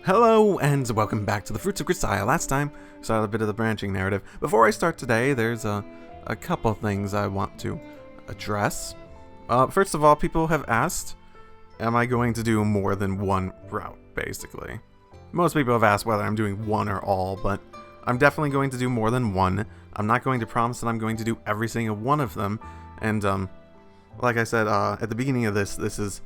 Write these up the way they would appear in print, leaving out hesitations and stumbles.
Hello and welcome back to the Fruits of Grisaia. Last time, we saw a bit of the branching narrative. Before I start today, there's a couple things I want to address. First of all, people have asked, am I going to do more than one route, basically? Most people have asked whether I'm doing one or all, but I'm definitely going to do more than one. I'm not going to promise that I'm going to do every single one of them, and like I said at the beginning of this is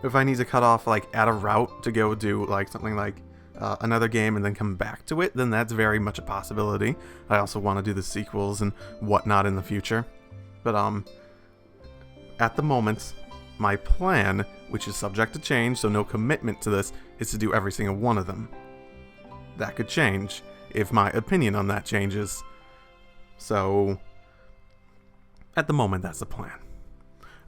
if I need to cut off like at a route to go do like something like another game and then come back to it, then that's very much a possibility. I also want to do the sequels and whatnot in the future, but at the moment, my plan, which is subject to change, so no commitment to this, is to do every single one of them. That could change if my opinion on that changes. So at the moment, that's the plan.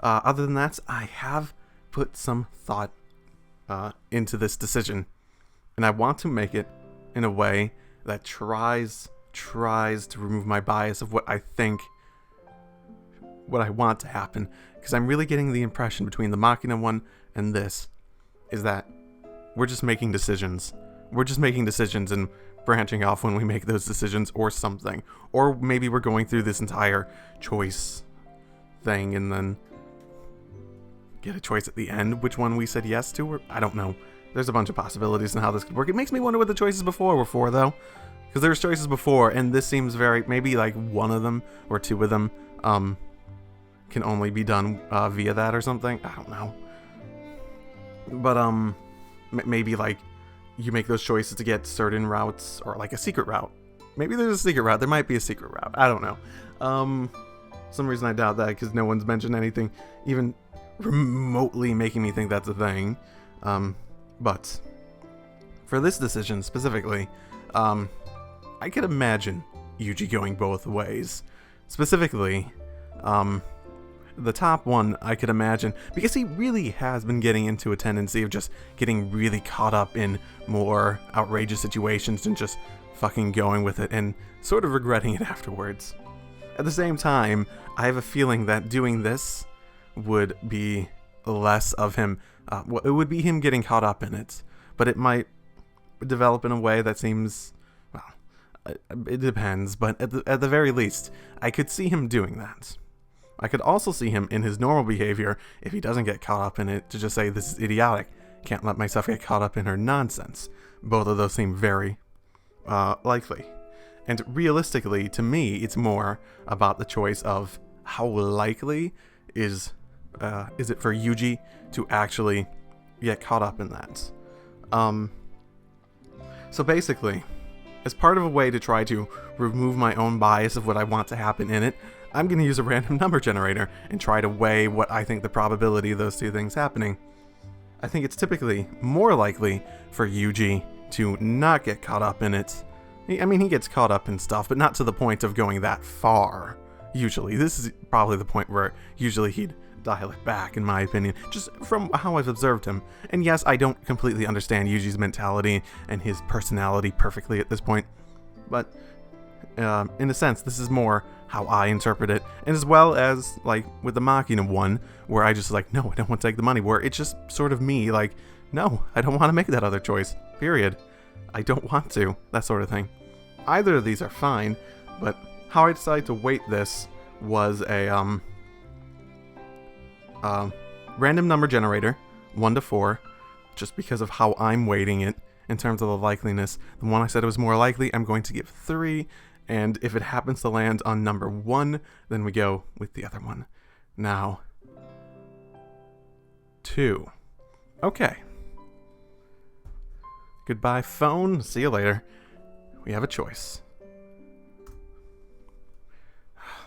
Other than that, I have put some thought into this decision, and I want to make it in a way that tries to remove my bias of what I think, what I want to happen, because I'm really getting the impression between the Machina one and this is that we're just making decisions. We're just making decisions and branching off when we make those decisions or something. Or maybe we're going through this entire choice thing and then get a choice at the end, which one we said yes to, or I don't know. There's a bunch of possibilities in how this could work. It makes me wonder what the choices before were for, though. Because there was choices before, and this seems very, maybe like one of them or two of them can only be done via that or something. I don't know. But maybe like you make those choices to get certain routes, or like a secret route. Maybe there's a secret route. There might be a secret route. I don't know. Some reason I doubt that, because no one's mentioned anything even remotely making me think that's a thing. But for this decision specifically, I could imagine Yuuji going both ways. Specifically, the top one I could imagine, because he really has been getting into a tendency of just getting really caught up in more outrageous situations and just fucking going with it and sort of regretting it afterwards. At the same time, I have a feeling that doing this would be less of him, it would be him getting caught up in it, but it might develop in a way that seems, well, it depends, but at the very least, I could see him doing that. I could also see him in his normal behavior, if he doesn't get caught up in it, to just say, this is idiotic, can't let myself get caught up in her nonsense. Both of those seem very likely. And realistically, to me, it's more about the choice of how likely is it for Yuuji to actually get caught up in that. So basically, as part of a way to try to remove my own bias of what I want to happen in it, I'm going to use a random number generator and try to weigh what I think the probability of those two things happening. I think it's typically more likely for Yuuji to not get caught up in it. I mean, he gets caught up in stuff, but not to the point of going that far, usually. This is probably the point where usually he'd dial it back, in my opinion, just from how I've observed him. And yes, I don't completely understand Yuuji's mentality and his personality perfectly at this point, but in a sense, this is more how I interpret it, and as well as, like, with the Machina one, where I just like, no, I don't want to take the money, where it's just sort of me, like, no, I don't want to make that other choice, period. I don't want to, that sort of thing. Either of these are fine, but how I decided to weight this was a, random number generator, 1 to 4, just because of how I'm weighting it in terms of the likeliness. The one I said it was more likely, I'm going to give 3, and if it happens to land on number 1, then we go with the other one. Now, 2. Okay. Goodbye, phone. See you later. We have a choice.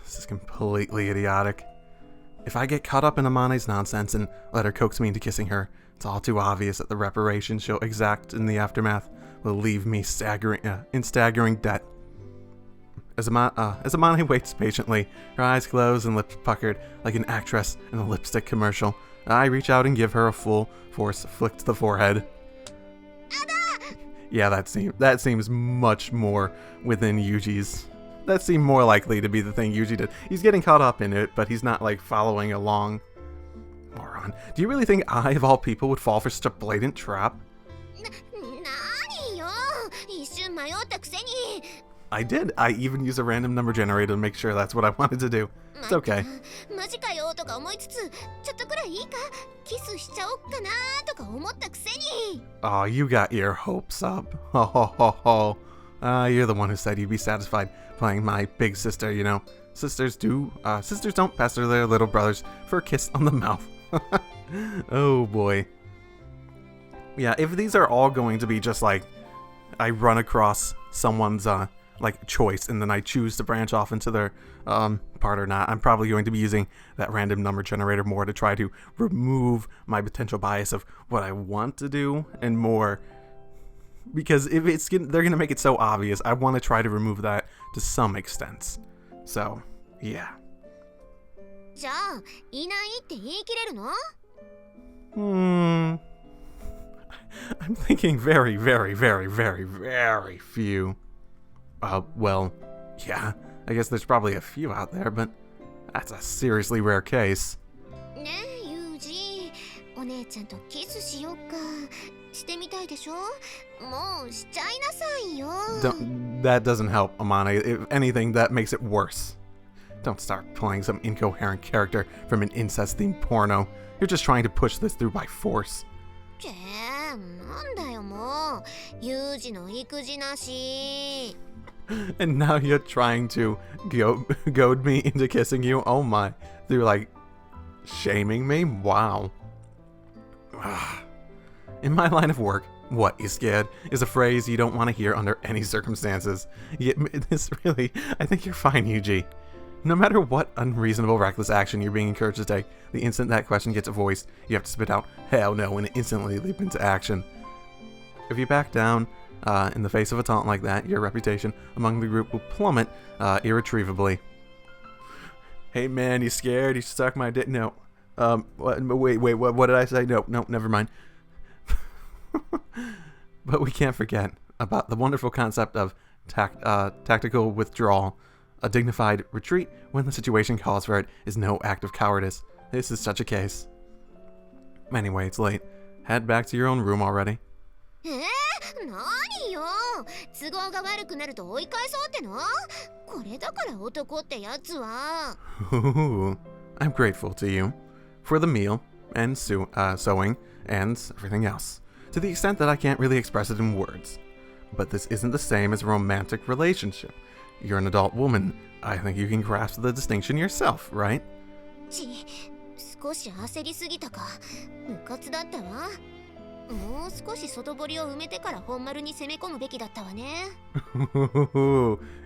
This is completely idiotic. If I get caught up in Amane's nonsense and let her coax me into kissing her, it's all too obvious that the reparations she'll exact in the aftermath will leave me in staggering debt. As Amane waits patiently, her eyes closed and lips puckered like an actress in a lipstick commercial, I reach out and give her a full force flick to the forehead. Yeah, that seems much more within Yuuji's That seemed more likely to be the thing Yuji did. He's getting caught up in it, but he's not, like, following along. Moron. Do you really think I, of all people, would fall for such a blatant trap? I did. I even used a random number generator to make sure that's what I wanted to do. It's okay. Oh, you got your hopes up. Ho ho ho ho. You're the one who said you'd be satisfied playing my big sister, you know. Sisters don't pester their little brothers for a kiss on the mouth. Oh boy. Yeah, if these are all going to be just like, I run across someone's, like, choice, and then I choose to branch off into their, part or not, I'm probably going to be using that random number generator more to try to remove my potential bias of what I want to do, and more, because if they're gonna make it so obvious, I want to try to remove that to some extent. So, yeah. I'm thinking very, very, very, very, very few. Well, yeah, I guess there's probably a few out there, but that's a seriously rare case. That doesn't help, Amane. If anything, that makes it worse. Don't start playing some incoherent character from an incest-themed porno. You're just trying to push this through by force. And now you're trying to goad me into kissing you? Oh my. Through, like, shaming me? Wow. In my line of work, "What, you scared?" is a phrase you don't want to hear under any circumstances. Yet, I think you're fine, Yuji. No matter what unreasonable, reckless action you're being encouraged to take, the instant that question gets voiced, you have to spit out, "Hell no," and instantly leap into action. If you back down in the face of a taunt like that, your reputation among the group will plummet irretrievably. "Hey man, you scared? You suck my dick." No. Wait, what did I say? No, never mind. But we can't forget about the wonderful concept of tactical withdrawal. A dignified retreat when the situation calls for it is no act of cowardice. This is such a case. Anyway, it's late. Head back to your own room already. Ooh, I'm grateful to you for the meal and sewing and everything else, to the extent that I can't really express it in words. But this isn't the same as a romantic relationship. You're an adult woman. I think you can grasp the distinction yourself, right?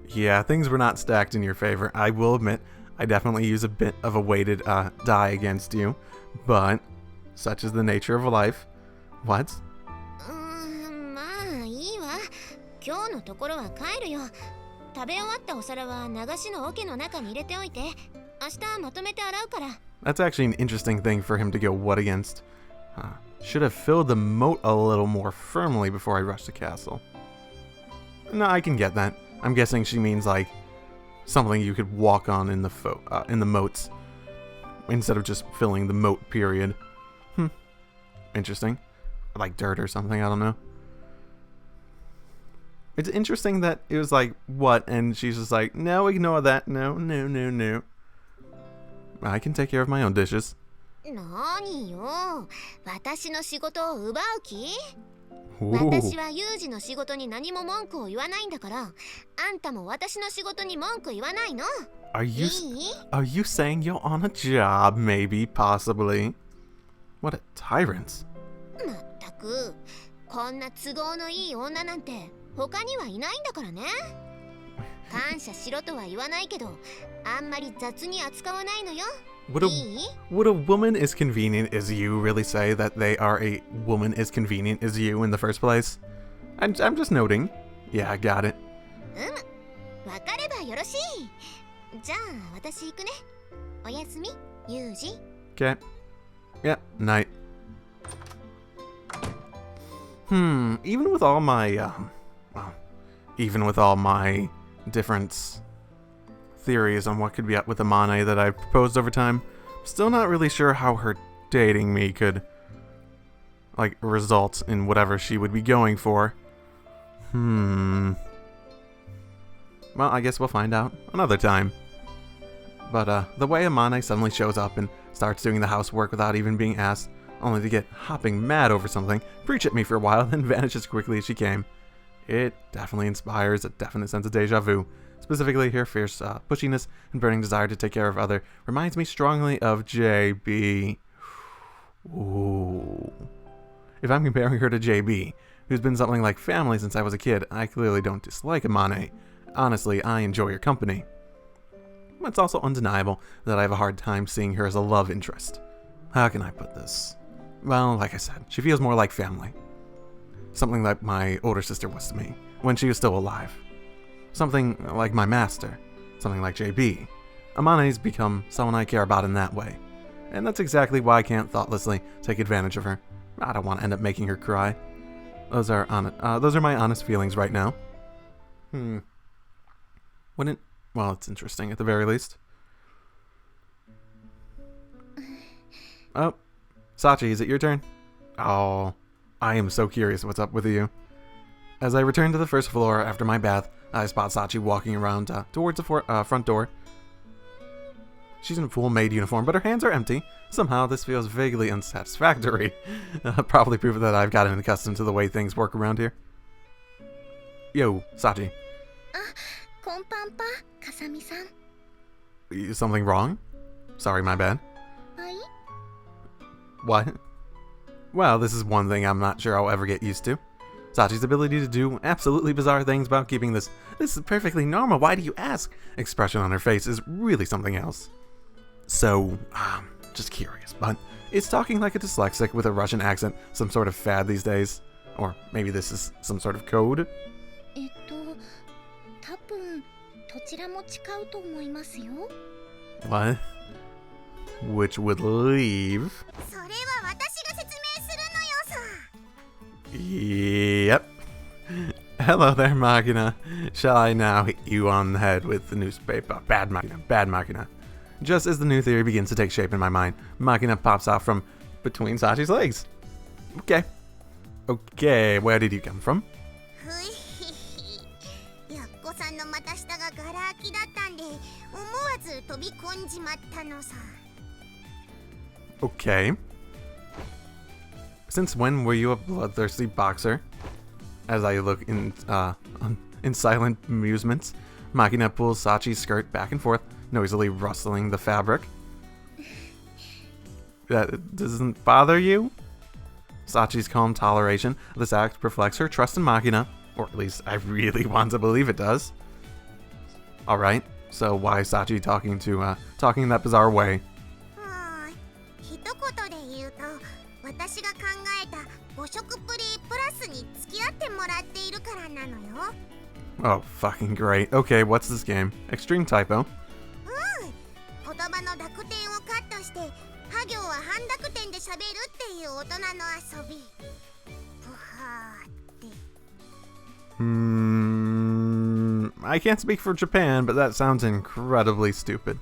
Yeah, things were not stacked in your favor. I will admit, I definitely use a bit of a weighted die against you, but such is the nature of life. What? That's actually an interesting thing for him to go what against. Should have filled the moat a little more firmly before I rushed the castle. No, I can get that. I'm guessing she means like something you could walk on in the moats instead of just filling the moat period. Interesting. Like dirt or something, I don't know. It's interesting that it was like, what? And she's just like, no, ignore that. No. I can take care of my own dishes. Ooh. Are you saying you're on a job, maybe, possibly? What a tyrant. Would a woman as convenient as you really say that they are a woman as convenient as you in the first place? I'm just noting. Yeah, I got it. Okay. Yeah, night. Even with all my different theories on what could be up with Amane that I've proposed over time. Still not really sure how her dating me could, like, result in whatever she would be going for. Well, I guess we'll find out another time. But, the way Amane suddenly shows up and starts doing the housework without even being asked, only to get hopping mad over something, preach at me for a while, then vanish as quickly as she came. It definitely inspires a definite sense of deja vu. Specifically, her fierce pushiness and burning desire to take care of other reminds me strongly of JB. Ooh. If I'm comparing her to JB, who's been something like family since I was a kid, I clearly don't dislike Amane. Honestly, I enjoy her company. But it's also undeniable that I have a hard time seeing her as a love interest. How can I put this? Well, like I said, she feels more like family. Something like my older sister was to me, when she was still alive. Something like my master. Something like JB. Amane's become someone I care about in that way. And that's exactly why I can't thoughtlessly take advantage of her. I don't want to end up making her cry. Those are my honest feelings right now. Wouldn't... Well, it's interesting at the very least. Oh. Sachi, is it your turn? Oh, I am so curious what's up with you. As I return to the first floor after my bath, I spot Sachi walking around towards the front door. She's in full maid uniform, but her hands are empty. Somehow, this feels vaguely unsatisfactory. Probably proof that I've gotten accustomed to the way things work around here. Yo, Sachi. Konpanpa, Kazami-san. Something wrong? Sorry, my bad. What? Well, this is one thing I'm not sure I'll ever get used to. Sachi's ability to do absolutely bizarre things about keeping this is perfectly normal, why do you ask? Expression on her face is really something else. So, just curious, but is talking like a dyslexic with a Russian accent some sort of fad these days? Or maybe this is some sort of code? 多分どちらも使うと思いますよ。 What? Which would leave... それは私が説明するのよさ。 Yep. Hello there, Machina. Shall I now hit you on the head with the newspaper? Bad Machina, bad Machina. Just as the new theory begins to take shape in my mind, Machina pops out from between Sachi's legs. Okay. Okay, where did you come from? やっこさんの股下がガラ空きだったんで、思わず飛び込んじまったのさ。 Okay. Since when were you a bloodthirsty boxer? As I look in silent amusement, Machina pulls Sachi's skirt back and forth, noisily rustling the fabric. That doesn't bother you? Sachi's calm toleration of this act reflects her trust in Machina, or at least I really want to believe it does. Alright, so why is Sachi talking in that bizarre way? 一言で言うと、私が考えた5色プリプラスに付き合ってもらっているからなのよ。 Oh, fucking great. Okay, what's this game? Extreme typo. 言葉の濁点をカットして、ハ行は半濁点で喋るっていう大人の遊び。ぷはーって。I can't speak for Japan, but that sounds incredibly stupid.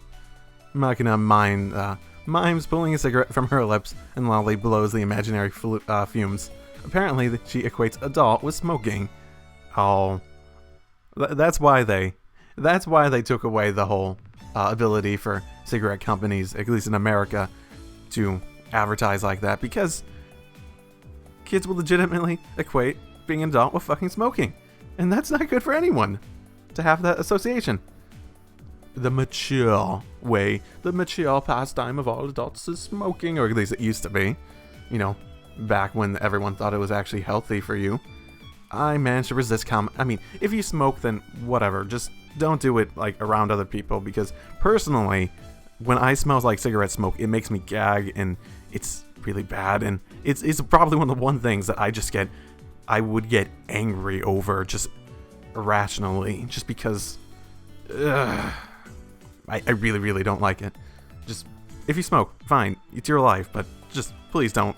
Machina mimes pulling a cigarette from her lips and loudly blows the imaginary fumes. Apparently, she equates adult with smoking. Oh, that's why they took away the whole ability for cigarette companies, at least in America, to advertise like that, because kids will legitimately equate being an adult with fucking smoking, and that's not good for anyone to have that association. The mature way, the mature pastime of all adults is smoking, or at least it used to be. You know, back when everyone thought it was actually healthy for you. I managed to resist I mean, if you smoke, then whatever. Just don't do it, like, around other people, because personally, when I smell like cigarette smoke, it makes me gag, and it's really bad, and it's probably one of the one things that I would get angry over, just irrationally, just because... I really, really don't like it. Just, if you smoke, fine, it's your life, but just please don't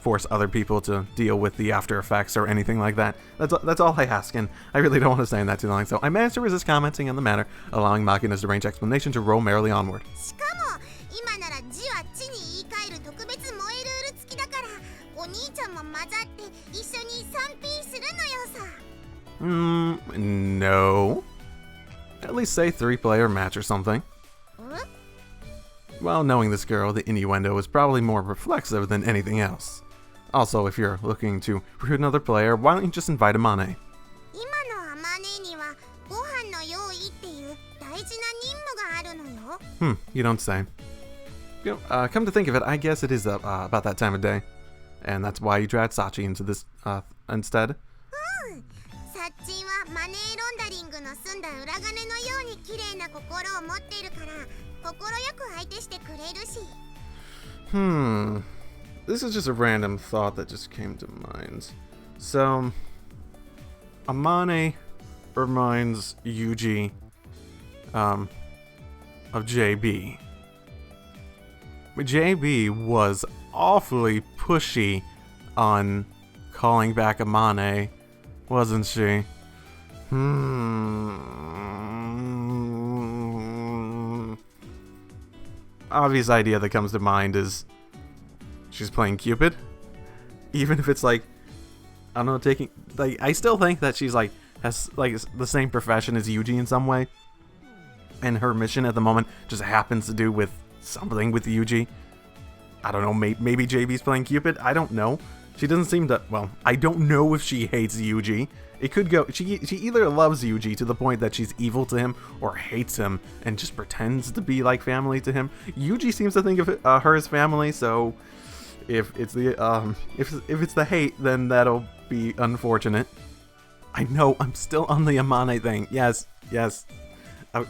force other people to deal with the after effects or anything like that. That's all I ask, and I really don't want to stay in that too long, so I managed to resist commenting on the matter, allowing Machina's deranged explanation to roll merrily onward. しかも今なら字は地に言い換える特別萌えルール付きだからお兄ちゃんも混ざって一緒に 3P するのよさ。No. At least say 3-player match or something. Well, knowing this girl, the innuendo is probably more reflexive than anything else. Also, if you're looking to recruit another player, why don't you just invite Amane? 今のアマネにはご飯の用意っていう大事な任務があるのよ。You don't say. Come to think of it, I guess it is about that time of day. And that's why you dragged Sachi into this instead? サッチンはマネーロンダリングの済んだ裏金のように綺麗な心を持っているから快く相手してくれるし。This is just a random thought that just came to mind. So, Amane reminds Yuji of JB. JB was awfully pushy on calling back Amane, wasn't she? Obvious idea that comes to mind is she's playing Cupid. Even if it's like, I don't know, taking, like, I still think that she's like, has like the same profession as Yuji in some way. And her mission at the moment just happens to do with something with Yuji. I don't know, maybe JB's playing Cupid? I don't know. She doesn't seem to, well, I don't know if she hates Yuji. It could go, she either loves Yuji to the point that she's evil to him, or hates him and just pretends to be like family to him. Yuji seems to think of her as family, so if it's the if it's the hate, then that'll be unfortunate. I know, I'm still on the Amane thing. Yes. I'll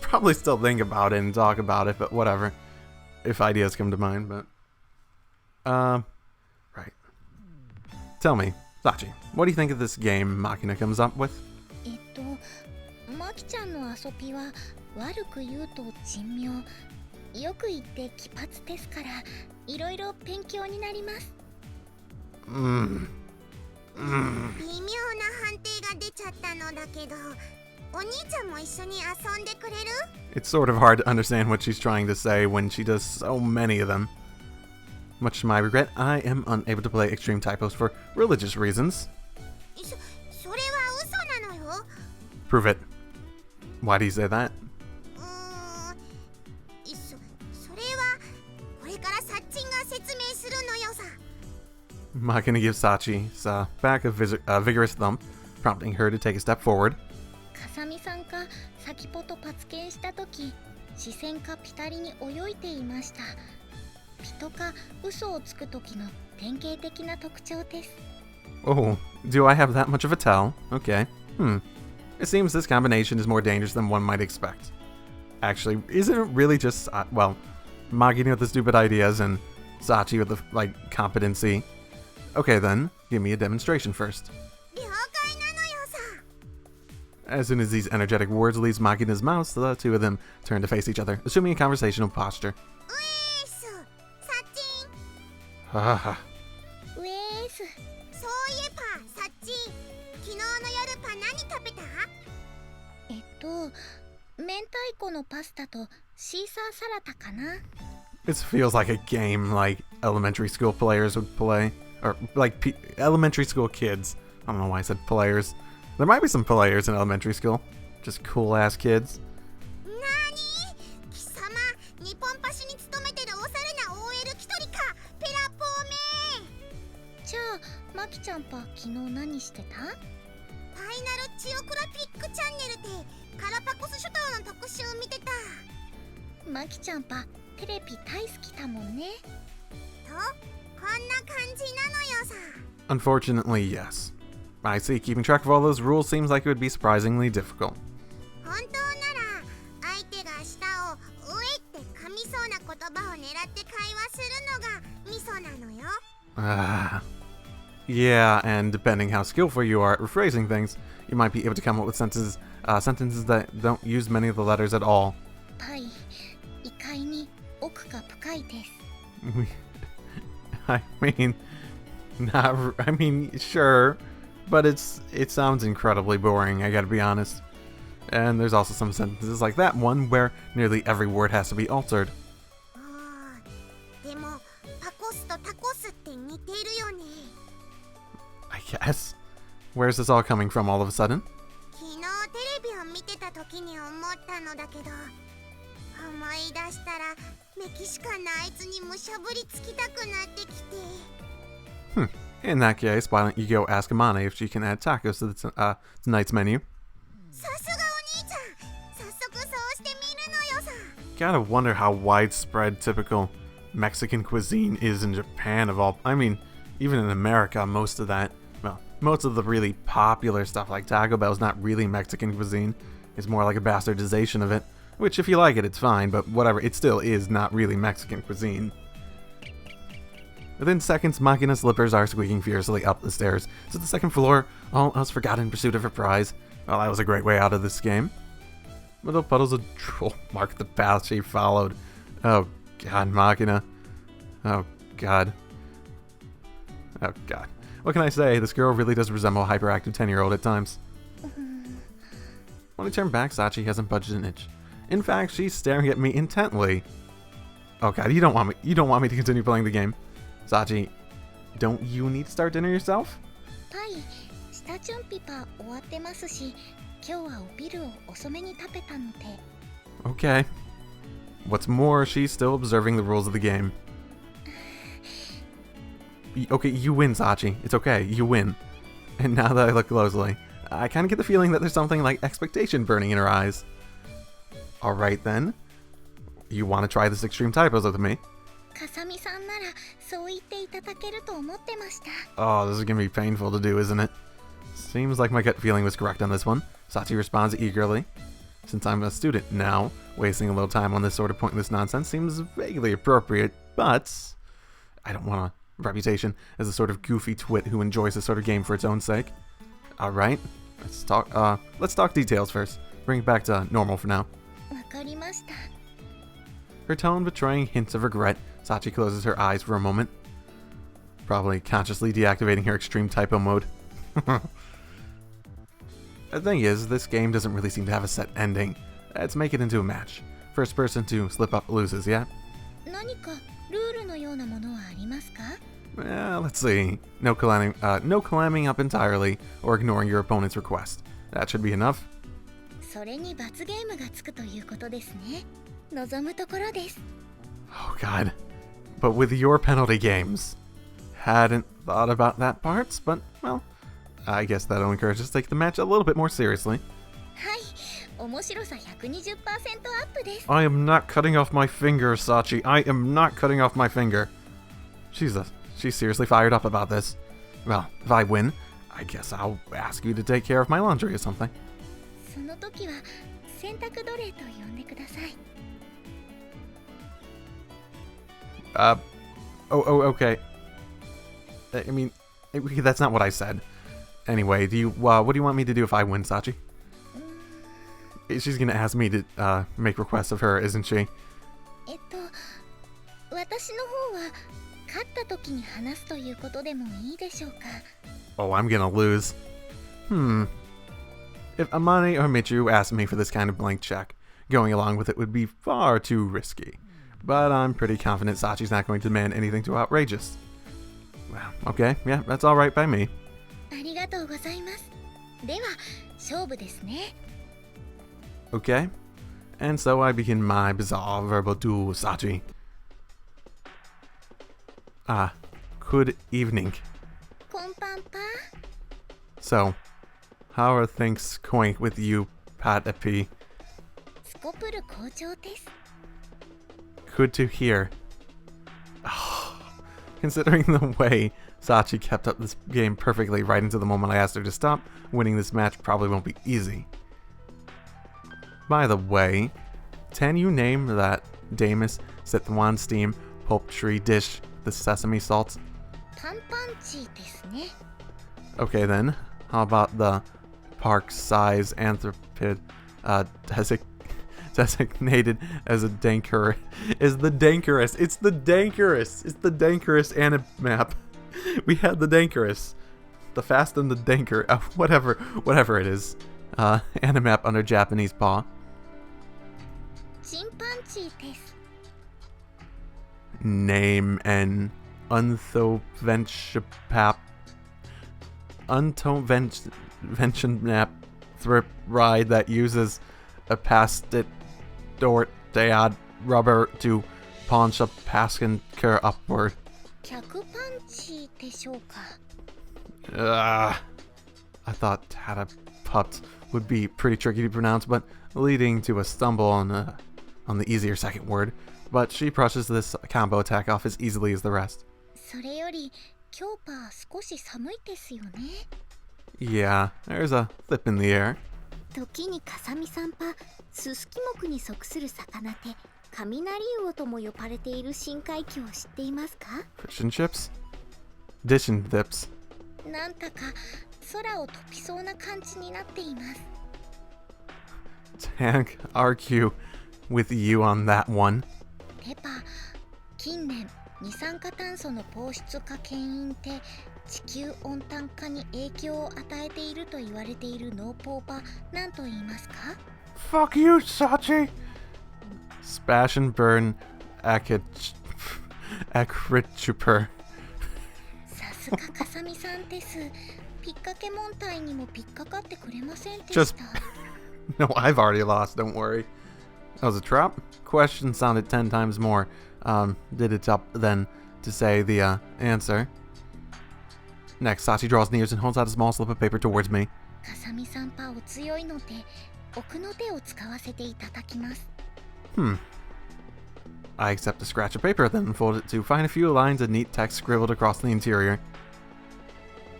probably still think about it and talk about it, but whatever. If ideas come to mind, but right. Tell me, Sachi, what do you think of this game Machina comes up with? マキちゃんの遊びは悪く言うと珍妙。よく言って奇抜ですから、いろいろ勉強になります。微妙な判定が出ちゃったのだけど、お兄ちゃんも一緒に遊んでくれる? It's sort of hard to understand what she's trying to say when she does so many of them. Much to my regret, I am unable to play extreme typos for religious reasons. それは嘘なのよ。 Prove it. Why do you say that? それはこれからサッチンが説明するのよさ。 Machina gives Sachi's back a vigorous thump, prompting her to take a step forward. かさみさんが先ぽとパツケンしたとき、視線かピタリに泳いでいました。ピトか嘘をつくときの典型的な特徴です。 Oh, do I have that much of a tell? Okay. It seems this combination is more dangerous than one might expect. Actually, isn't it really just, well, Machina with the stupid ideas and Sachi with the, like, competency? Okay then, give me a demonstration first. 了解なのよさ。 As soon as these energetic words leave Machina's mouth, the two of them turn to face each other, assuming a conversational posture. サッチン。Haha. ウェース。そういえばサッチン、昨日の夜パ何食べた？明太子のパスタとシーサーサラダかな。 This feels like a game like elementary school players would play. Or like elementary school kids. I don't know why I said players. There might be some players in elementary school. Just cool ass kids. なに？貴様、日本橋に勤めてるおしゃれな OL 一人か。ペラポーメ。じゃあ、マキちゃんぱ昨日何してた？ファイナルジオグラフィックチャンネルでカラパコス諸島の特集を見てた。マキちゃんぱテレビ大好きだもんね。と、こんな感じなのよさ。 Unfortunately, yes. I see, keeping track of all those rules seems like it would be surprisingly difficult. 本当なら相手が舌をうえって噛みそうな言葉を狙って会話するのがミソなのよ。Yeah, and depending how skillful you are at rephrasing things, you might be able to come up with sentences that don't use many of the letters at all. はい、異界に奥が深いです。I mean, I mean, sure, but it sounds incredibly boring, I gotta be honest. And there's also some sentences like that one where nearly every word has to be altered. でもパコスとタコスって似てるよね。 I guess. Where's this all coming from all of a sudden? 昨日テレビを見てた時に思ったのだけど、思い出したらメキシカンなあいつにむしゃぶりつきたくなってきて。In that case, why don't you go ask Amane if she can add tacos to tonight's menu? さすがお兄ちゃん、早速そうしてみるのよさ。 Gotta wonder how widespread typical Mexican cuisine is in Japan of all. I mean, even in America, most of the really popular stuff like Taco Bell is not really Mexican cuisine. It's more like a bastardization of it. Which, if you like it, it's fine, but whatever, it still is not really Mexican cuisine. Within seconds, Machina's slippers are squeaking furiously up the stairs to the second floor, all else forgot in pursuit of her prize. Well, that was a great way out of this game. Little puddles of drool marked the path she followed. Oh god, Machina. Oh god. Oh god. What can I say? This girl really does resemble a hyperactive 10-year-old at times. When I turn back, Sachi hasn't budged an inch. In fact, she's staring at me intently. Oh god, you don't want me to continue playing the game. Sachi, don't you need to start dinner yourself? はい、下準備は終わってますし、今日はお昼を遅めに食べたので。Okay. What's more, she's still observing the rules of the game. Okay, you win, Sachi. It's okay, you win. And now that I look closely, I kind of get the feeling that there's something like expectation burning in her eyes. Alright then. You want to try this extreme typos with me? かさみさんならそう言っていただけると思ってました。 Oh, this is gonna be painful to do, isn't it? Seems like my gut feeling was correct on this one. Sachi responds eagerly. Since I'm a student now, wasting a little time on this sort of pointless nonsense seems vaguely appropriate, but I don't want a reputation as a sort of goofy twit who enjoys this sort of game for its own sake. Alright, let's talk details first. Bring it back to normal for now. わかりました。 Her tone betraying hints of regret, Sachi closes her eyes for a moment. Probably consciously deactivating her extreme typo mode. The thing is, this game doesn't really seem to have a set ending. Let's make it into a match. First person to slip up loses, yeah? 何かルールのようなものはありますか？ Well, let's see. No clamming up entirely or ignoring your opponent's request. That should be enough. それに罰ゲームがつくということですね。望むところです。 Oh god. But with your penalty games. Hadn't thought about that parts, but, well, I guess that'll encourage us to take the match a little bit more seriously. はい、面白さ 120% アップです。 I am not cutting off my finger, Sachi. I am not cutting off my finger. She's seriously fired up about this. Well, if I win, I guess I'll ask you to take care of my laundry or something. その時は洗濯奴隷と呼んでください。 Okay. I mean, that's not what I said. Anyway, what do you want me to do if I win, Sachi? She's gonna ask me to make requests of her, isn't she? 私の方は勝った時に話すということでもいいでしょうか。 Oh, I'm gonna lose. If Amane or Michu asked me for this kind of blank check, going along with it would be far too risky. But I'm pretty confident Sachi's not going to demand anything too outrageous. Well, okay, yeah, that's alright by me. ありがとうございます。では、勝負ですね。 Okay, and so I begin my bizarre verbal duel, Sachi. Good evening. こんぱんぱ。 So, how are things going with you, Pat P? スコプル好調です。 Good to hear. Considering the way Sachi kept up this game perfectly right into the moment I asked her to stop, winning this match probably won't be easy. By the way, can you name that Damus Szechuan steam poultry dish, the sesame salt? パンパンチーですね。 Okay then, how about the park-size anthropid designated as a danker is the dankerous. It's the dankerous. It's the dankerous animap. We had the dankerous, the fast and the danker, whatever it is. Animap under Japanese paw. チンパンジーです。 Name an unconventional thrip ride that uses a plastic door diode rubber to punch a passenger upward. 客パンチでしょうか。 I thought Tatapupt would be pretty tricky to pronounce, but leading to a stumble on the easier second word. But she brushes this combo attack off as easily as the rest. それより今日パー少し寒いですよね。 Yeah, there's a flip in the air. 時にかさみさんパ、ススキ目に属する魚で雷魚とも呼ばれている深海魚を知っていますか？ Fish and chips? Dish and dips. なんだか空を飛びそうな感じになっています。 Tank argue with you on that one. ペパ、近年二酸化炭素の放出が牽引で地球温暖化に影響を与えていると言われている農法は何と言いますか？ Fuck you, Sachi! Spash and burn Akrichuper. さすがかさみさんです。ピッカケモン体にもピッカかってくれませんでした。 No, I've already lost, don't worry. That was a trap? Question sounded 10 times more. Did it up then to say the answer. Next, Sachi draws near and holds out a small slip of paper towards me. かさみさんパお強いので奥の手を使わせていただきます。 I accept a scratch of paper, then fold it to find a few lines of neat text scribbled across the interior.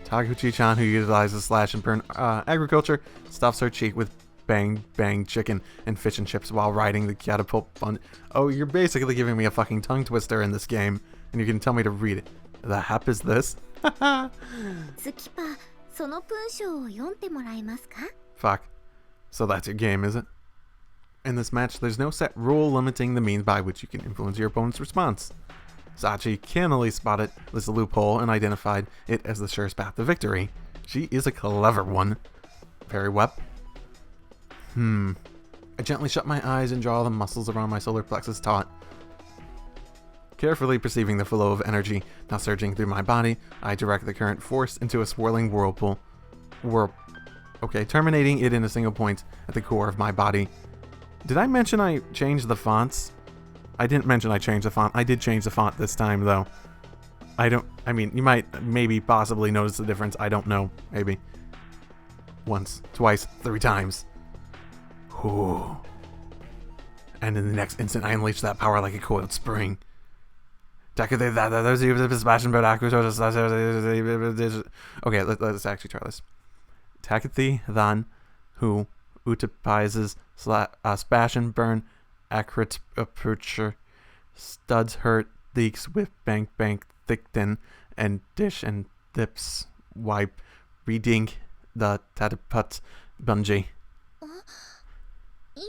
Taguchi-chan, who utilizes slash and burn agriculture, stuffs her cheek with bang bang chicken and fish and chips while riding the catapult bun. Oh, you're basically giving me a fucking tongue twister in this game, and you can tell me to read it. The hep is this? 月パ、その文章を読んでもらえますか？ Fuck. So that's your game, is it? In this match, there's no set rule limiting the means by which you can influence your opponent's response. Sachi cannily spotted this loophole and identified it as the surest path to victory. She is a clever one. Very wep. I gently shut my eyes and draw the muscles around my solar plexus taut. Carefully perceiving the flow of energy now surging through my body, I direct the current force into a swirling whirlpool. Terminating it in a single point at the core of my body. Did I mention I changed the fonts? I didn't mention I changed the font. I did change the font this time, though. You might possibly notice the difference. I don't know. Maybe. Once, twice, 3 times. Ooh. And in the next instant, I unleash that power like a coiled spring. Okay, let's actually try this. Takathy Than, who utilizes splash and burn accurate aperture, studs her leaks with bank thicken and dish and dips wipe, reading the Tataput bungee. 今、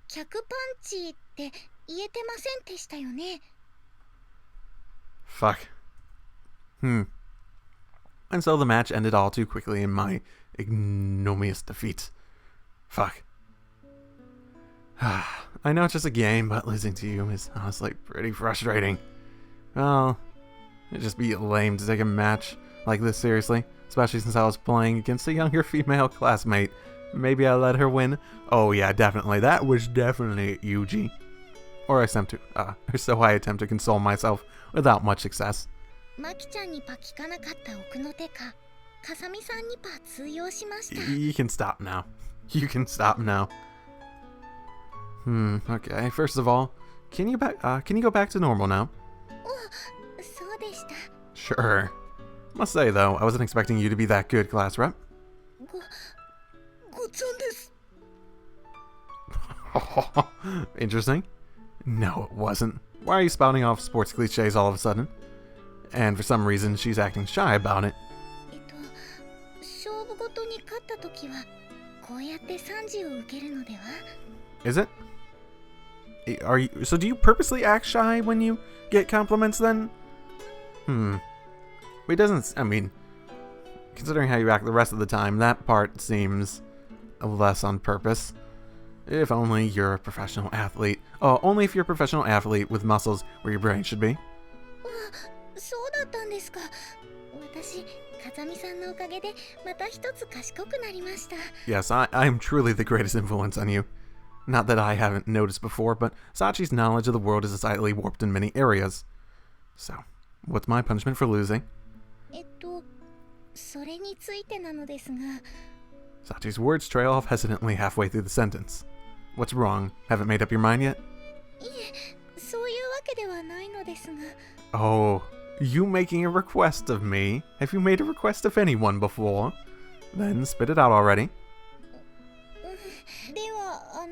客パンチって言えてませんでしたよね。 Fuck. And so the match ended all too quickly in my ignominious defeat. Fuck. I know it's just a game, but losing to you is honestly pretty frustrating. Well, it'd just be lame to take a match like this seriously, especially since I was playing against a younger female classmate. Maybe I let her win. Oh yeah, definitely. That was definitely Yuuji. Or so I attempt to console myself without much success. マキちゃんにパ聞かなかった奥の手か、かさみさんにパ通用しました。 You can stop now. You can stop now. Okay. First of all, can you go back to normal now? そうでした。 Sure. Must say though, I wasn't expecting you to be that good, class rep. ごちゃんです。 Interesting. No, it wasn't. Why are you spouting off sports cliches all of a sudden? And for some reason, she's acting shy about it. 勝負ごとに勝った時はこうやって賛辞を受けるのでは？ Is it? Are you? So do you purposely act shy when you get compliments then? It doesn't. I mean, considering how you act the rest of the time, that part seems less on purpose. If only you're a professional athlete. Oh, only if you're a professional athlete with muscles where your brain should be. そうだったんですか。私、風見さんのおかげでまた一つ賢くなりました。 Yes, I'm truly the greatest influence on you. Not that I haven't noticed before, but Sachi's knowledge of the world is decidedly warped in many areas. So, what's my punishment for losing? それについてなのですが。 Sachi's words trail off hesitantly halfway through the sentence. What's wrong? Haven't made up your mind yet? いえ、そういうわけではないのですが。 Oh, you making a request of me? Have you made a request of anyone before? Then spit it out already. では、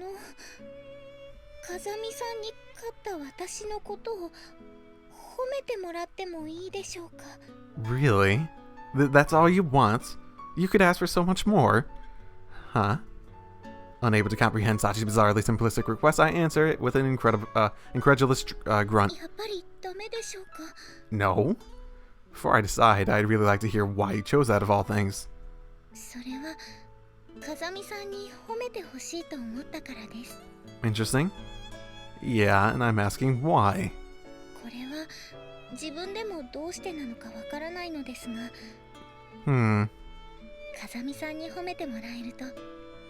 風見さんに勝った私のことを褒めてもらってもいいでしょうか。 Really? That's all you want? You could ask for so much more. Huh? Unable to comprehend Sachi's bizarrely simplistic request, I answer it with an incredulous grunt. やっぱりダメでしょうか。 No? Before I decide, I'd really like to hear why you chose that of all things. それは風見さんに褒めてほしいと思ったからです。 Interesting. Yeah, and I'm asking why. これは自分でもどうしてなのかわからないのですが、風見さんに褒めてもらえると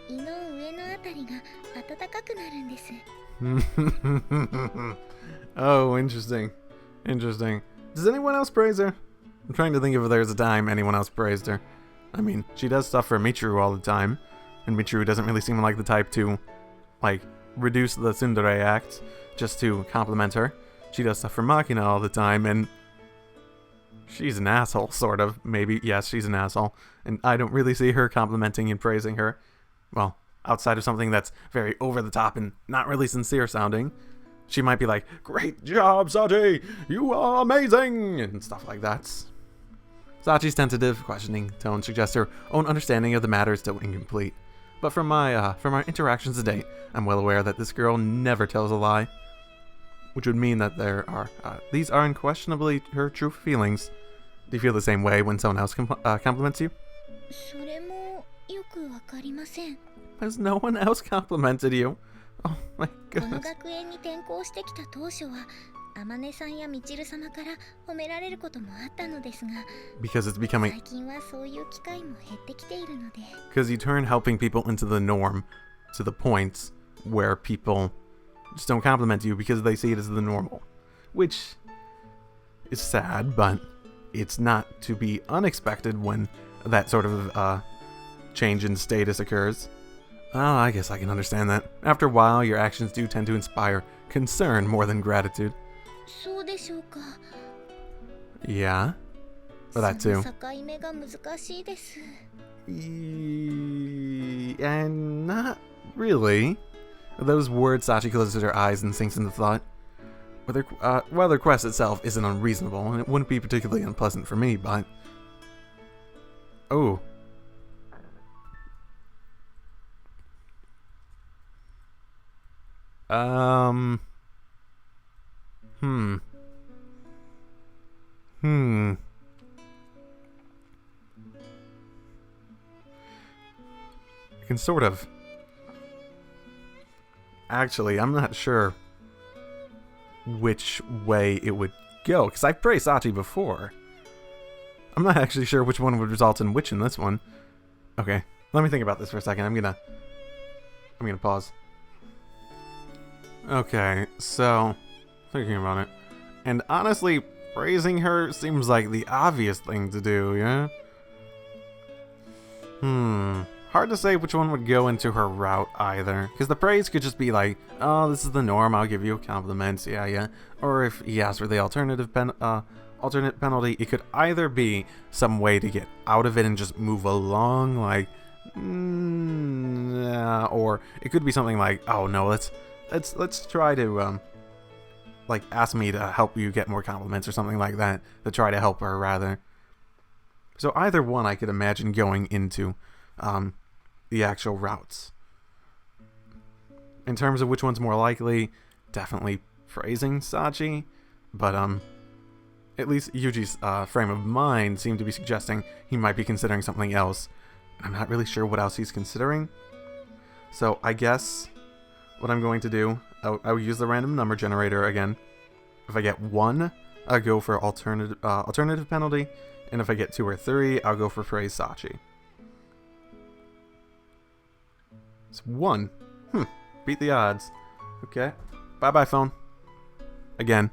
胃の上のあたりが温かくなるんです。 Oh, interesting. Interesting. Does anyone else praise her? I'm trying to think if there's a time anyone else praised her. I mean, she does stuff for Michiru all the time, and Michiru doesn't really seem like the type to, like, reduce the tsundere act just to compliment her. She does stuff for Machina all the time, and she's an asshole, sort of. Maybe, yes, she's an asshole. And I don't really see her complimenting and praising her. Well, outside of something that's very over the top and not really sincere sounding. She might be like, "Great job, Sachi! You are amazing!" and stuff like that. Sachi's tentative, questioning tone suggests her own understanding of the matter is still incomplete. But from our interactions to date, I'm well aware that this girl never tells a lie. Which would mean that these are unquestionably her true feelings. Do you feel the same way when someone else compliments you? それもよくわかりません。 Has no one else complimented you? Oh my この goodness. 学園に転校してきた当初は、Amaneさんやみちる様から褒められることもあったのですが、 Because it's becoming... 最近はそういう機会も減ってきているので。 Because you turn helping people into the norm to the point where people just don't compliment you because they see it as the normal. Which is sad, but it's not to be unexpected when that sort of change in status occurs. Oh, I guess I can understand that. After a while, your actions do tend to inspire concern more than gratitude. そうでしょうか。 Yeah? For that そ too. の境目が難しいです。 And not really. Those words, Sachi closes her eyes and sinks into thought. While the request itself isn't unreasonable, and it wouldn't be particularly unpleasant for me, but... Oh. I can sort of... Actually, I'm not sure which way it would go, because I've praised Sachi before. I'm not actually sure which one would result in which in this one. Okay, let me think about this for a second. I'm gonna pause. Okay, so, thinking about it. And honestly, praising her seems like the obvious thing to do, yeah? Hard to say which one would go into her route either. Because the praise could just be like, oh, this is the norm, I'll give you compliments, yeah. Or if he asks for the alternate penalty, it could either be some way to get out of it and just move along, like, or it could be something like, oh no, let's try to, like, ask me to help you get more compliments or something like that, to try to help her, rather. So either one I could imagine going into, the actual routes. In terms of which one's more likely, definitely praising Sachi, but at least Yuji's frame of mind seemed to be suggesting he might be considering something else. I'm not really sure what else he's considering. So I guess what I'm going to do, I'll use the random number generator again. If I get 1, I'll go for alternative penalty, and if I get 2 or 3, I'll go for praise Sachi. It's 1. Beat the odds. Okay. Bye-bye, phone. Again.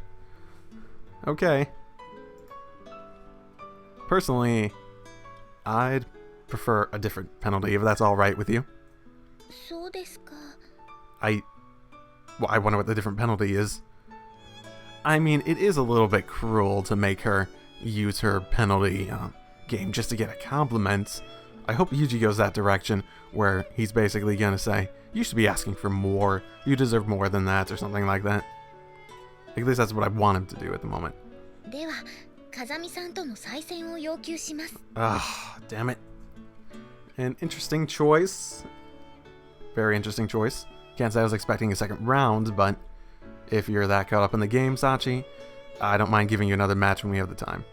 Okay. Personally, I'd prefer a different penalty, if that's alright with you. そうですか。 I wonder what the different penalty is. I mean, it is a little bit cruel to make her use her penalty game just to get a compliment. I hope Yuji goes that direction, where he's basically gonna say, you should be asking for more, you deserve more than that, or something like that. At least that's what I want him to do at the moment. では、風見さんとの再戦を要求します。 Ah, damn it. An interesting choice. Very interesting choice. Can't say I was expecting a second round, but if you're that caught up in the game, Sachi, I don't mind giving you another match when we have the time.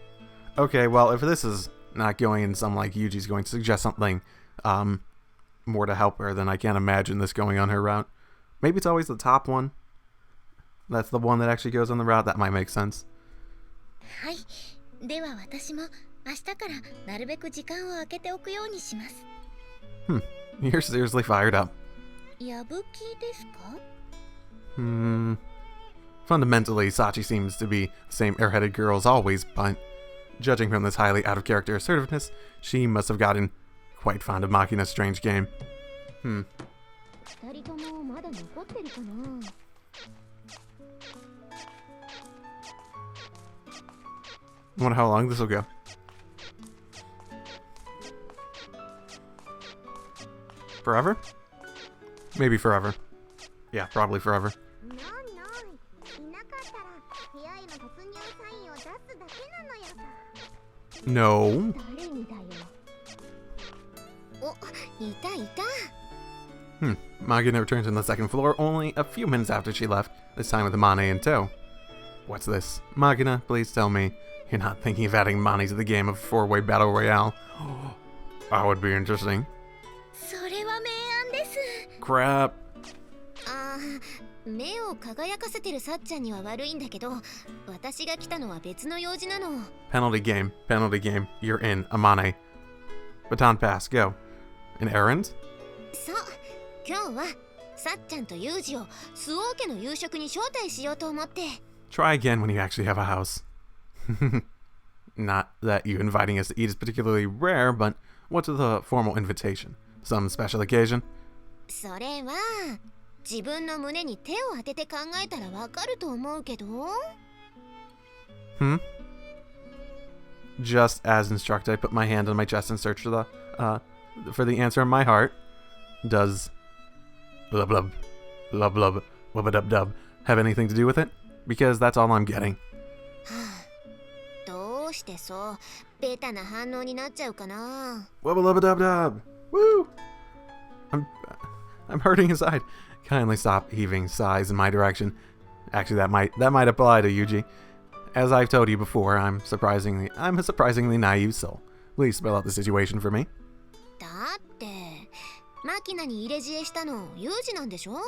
Okay, well, if this is not going in some like Yuji's going to suggest something more to help her, then I can't imagine this going on her route. Maybe it's always the top one. That's the one that actually goes on the route. That might make sense. はい。では私も明日からなるべく時間を空けておくようにします。 You're seriously fired up. やぶきですか? Fundamentally, Sachi seems to be the same airheaded girl as always, but judging from this highly out-of-character assertiveness, she must have gotten quite fond of Machina's strange game. 二人ともまだ残ってるかな? Wonder how long this will go. Forever? Maybe forever. Yeah, probably forever. No. Machina returns on the second floor only a few minutes after she left, this time with Amane in tow. What's this? Machina, please tell me you're not thinking of adding Mane to the game of 4-way battle royale. That would be interesting. それは明暗です。 Crap. 目を輝かせてるさっちゃんには悪いんだけど、私が来たのは別の用事なの。 Penalty game. You're in, Amane. Baton pass, go. An errand? そう、今日はさっちゃんとユージをスオー家の夕食に招待しようと思って。 Try again when you actually have a house. Not that you inviting us to eat is particularly rare, but what's the formal invitation? Some special occasion? それは自分の胸に手を当てて考えたらわかると思うけど。Just as instructed, I put my hand on my chest and search for the answer in my heart. Does blub blub blub blub wubba dub dub have anything to do with it? Because that's all I'm getting. どうしてそうベタな反応になっちゃうかな。 Wubba lubba dub dub. Woo! I'm hurting inside. Kindly stop heaving sighs in my direction. Actually, that might apply to Yuji. As I've told you before, I'm a surprisingly naive soul. Please spell out the situation for me. だってマキナに入れ知恵したのユージなんでしょ?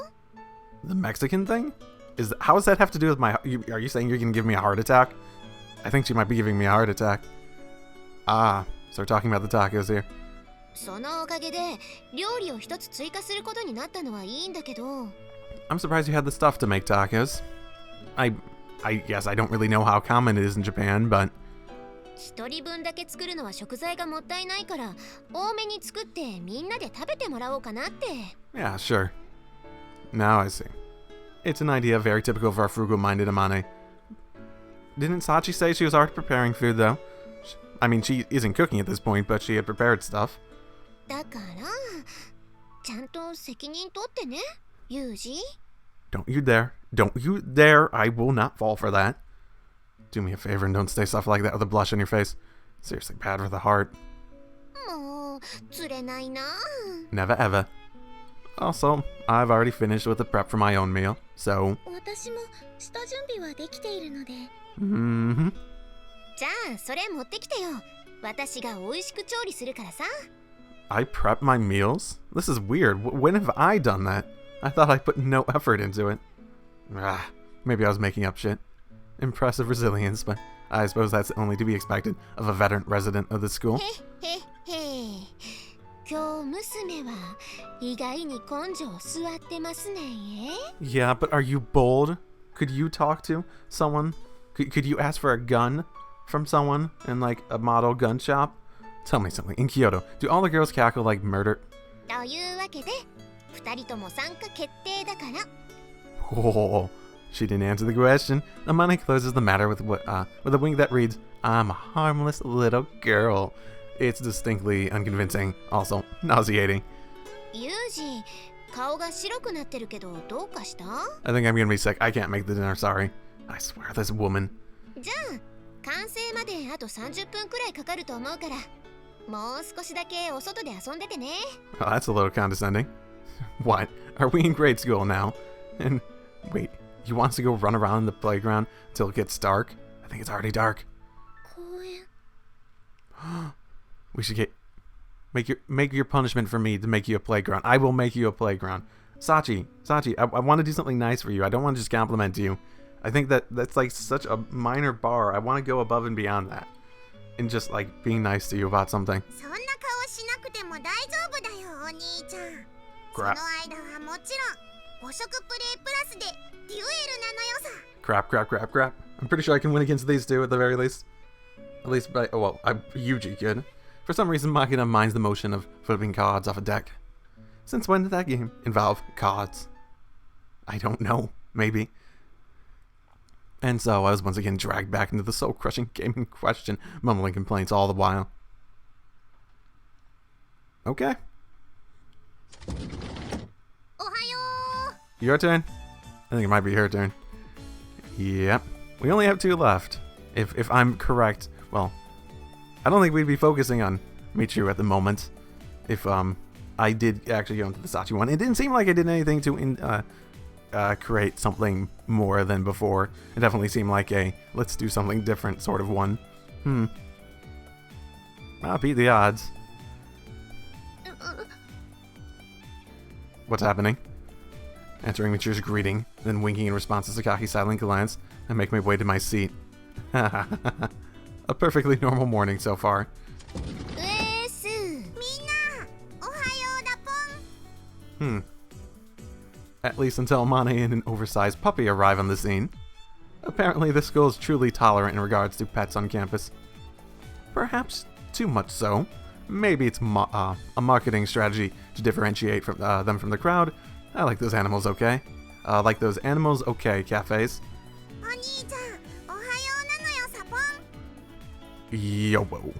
The Mexican thing? How does that have to do with are you saying you're gonna give me a heart attack? I think she might be giving me a heart attack. Ah, so we're talking about the tacos here. そのおかげで料理を一つ追加することになったのはいいんだけど。 I'm surprised you had the stuff to make tacos. I guess I don't really know how common it is in Japan, but 一人分だけ作るのは食材がもったいないから多めに作ってみんなで食べてもらおうかなって。 yeah, sure. Now I see. It's an idea very typical of our frugal-minded Amane. Didn't Sachi say she was already preparing food, though? I mean, she isn't cooking at this point, but she had prepared stuff. だからちゃんと責任取ってね、ユージ。 Don't you dare. I will not fall for that. Do me a favor and don't say stuff like that with a blush on your face. Seriously bad for the heart. もう釣れないな。 Never ever. Also, I've already finished with the prep for my own meal. So, 私も下準備はできているので。mm-hmm. じゃあそれ持ってきてよ。私が美味しく調理するからさ。I prep my meals? This is weird. When have I done that? I thought I put no effort into it. Maybe I was making up shit. Impressive resilience, but I suppose that's only to be expected of a veteran resident of the school. へへ。今日娘は意外に根性座ってますね。Yeah, but are you bold? Could you talk to someone? Could you ask for a gun from someone in like a model gun shop? Tell me something. In Kyoto, do all the girls cackle like murder? というわけで、二人とも参加決定だから。Oh, she didn't answer the question. Amane closes the matter with a wink that reads, "I'm a harmless little girl." It's distinctly unconvincing, also nauseating. ユージ、顔が白くなってるけどどうかした？ I think I'm gonna be sick. I can't make the dinner, sorry. I swear, this woman. じゃあ、完成まであと30分くらいかかると思うから、もう少しだけお外で遊んでてね。Oh, that's a little condescending. What? Are we in grade school now? And wait, he wants to go run around in the playground until it gets dark? I think it's already dark. 公園。We should make your punishment for me to make you a playground. I will make you a playground. Sachi, I want to do something nice for you. I don't want to just compliment you. I think that's like such a minor bar. I want to go above and beyond that. And just like being nice to you about something. そんな顔しなくても大丈夫だよ、お兄ちゃん。その Crap. 間はもちろん、5色プレイプラスでデュエルなのよさ。Crap. I'm pretty sure I can win against these two at the very least. At least by, Yuji could. For some reason, Machina minds the motion of flipping cards off a deck. Since when did that game involve cards? I don't know. Maybe. And so I was once again dragged back into the soul-crushing game in question, mumbling complaints all the while. Okay. おはよう。 Your turn? I think it might be her turn. Yep. We only have 2 left. If I'm correct, well, I don't think we'd be focusing on Michiru at the moment. If I did actually go into the Sachi one, it didn't seem like I did anything to create something more than before. It definitely seemed like a let's do something different sort of one. I'll beat the odds. What's happening? Answering Michiru's greeting, then winking in response to Sakaki's silent glance, I make my way to my seat. A perfectly normal morning so far. うえーす。みんな、おはようだぽん。At least until Amane and an oversized puppy arrive on the scene. Apparently, the school is truly tolerant in regards to pets on campus. Perhaps too much so. Maybe it's a marketing strategy to differentiate them from the crowd. I like those animals okay. Like those animals okay cafes. お兄ちゃん、おはようなのよさぽん。Yobo.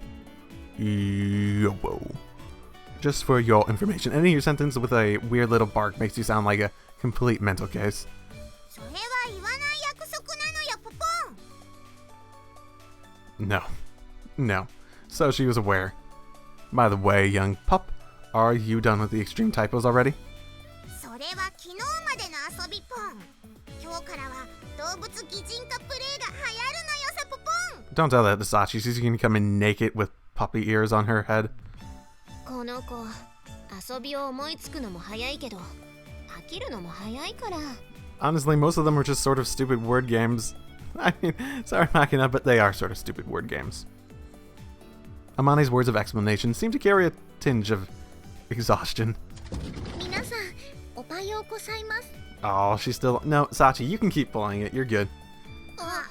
Just for your information, ending your sentence with a weird little bark makes you sound like a complete mental case. それは言わない約束なのよポポン。 No. So she was aware. By the way, young pup, are you done with the extreme typos already? それは昨日までの遊びポン。今日からは動物擬人化プレイが流行るのよさポポン。 Don't tell that to Sachi. She's gonna come in naked with puppy ears on her head. この子、遊びを思いつくのも早いけど、飽きるのも早いから。 Honestly, most of them were just sort of stupid word games. I mean, sorry, Machina, but they are sort of stupid word games. Amane's words of explanation seem to carry a tinge of exhaustion. 皆さん、おはようございます。 Oh, she's still... No, Sachi, you can keep playing it. You're good. あ、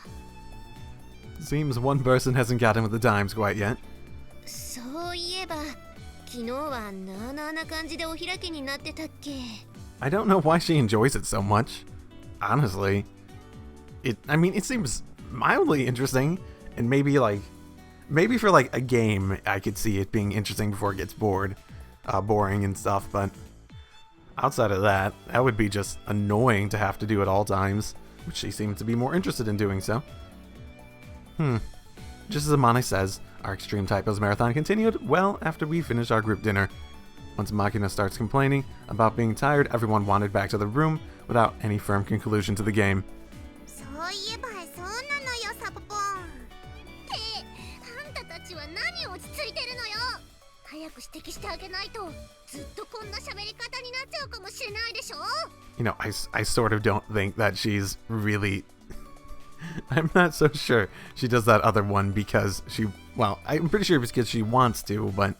Seems one person hasn't gotten with the times quite yet. そういえば、昨日はなあなあな感じでお開きになってたっけ。 I don't know why she enjoys it so much. Honestly. It seems mildly interesting. And maybe for like a game, I could see it being interesting before it gets boring and stuff, but outside of that, that would be just annoying to have to do at all times, which she seems to be more interested in doing so. Just as Amane says, our Extreme Typos marathon continued well after we finished our group dinner. Once Machina starts complaining about being tired, everyone wandered back to the room without any firm conclusion to the game. そういえばそうなのよサポポン。ってあんたたちは何落ち着いてるのよ。早く指摘してあげないとずっとこんな喋り方になっちゃうかもしれないでしょ。You know, I sort of don't think that she's really... I'm not so sure she does that other one because she... Well, I'm pretty sure it's because she wants to, but...